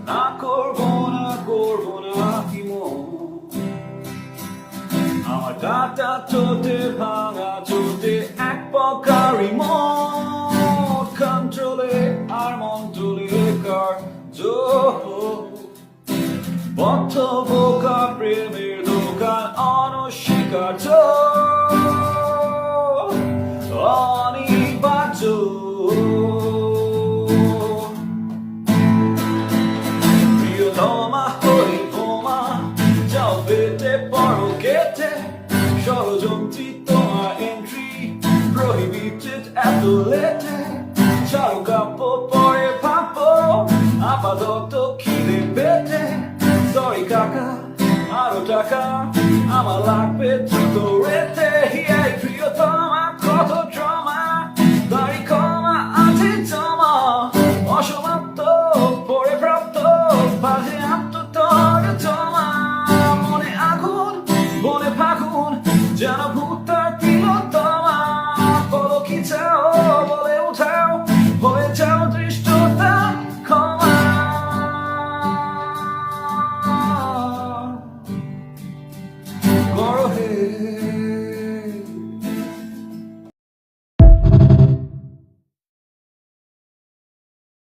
না করবো না ইমন আমার কাটা চোটে ভাঙা চোটে এক প্রকার রিমোট কন্ট্রোলে আর মন তুলে কার্য বদ্ধ বোকা প্রেমের দোকান অনস্বীকার্য অনিবার্য প্রিয়তমা হরিতমা যাও পেতে পড়ো কেটে ষড়যন্ত্রী তোমার এন্ট্রি প্রহিবিটেড এত লেটে ছাড়ো কাব্য পরে ভাবো আপাতত খিদে পেটে সরি কাকা আরো টাকা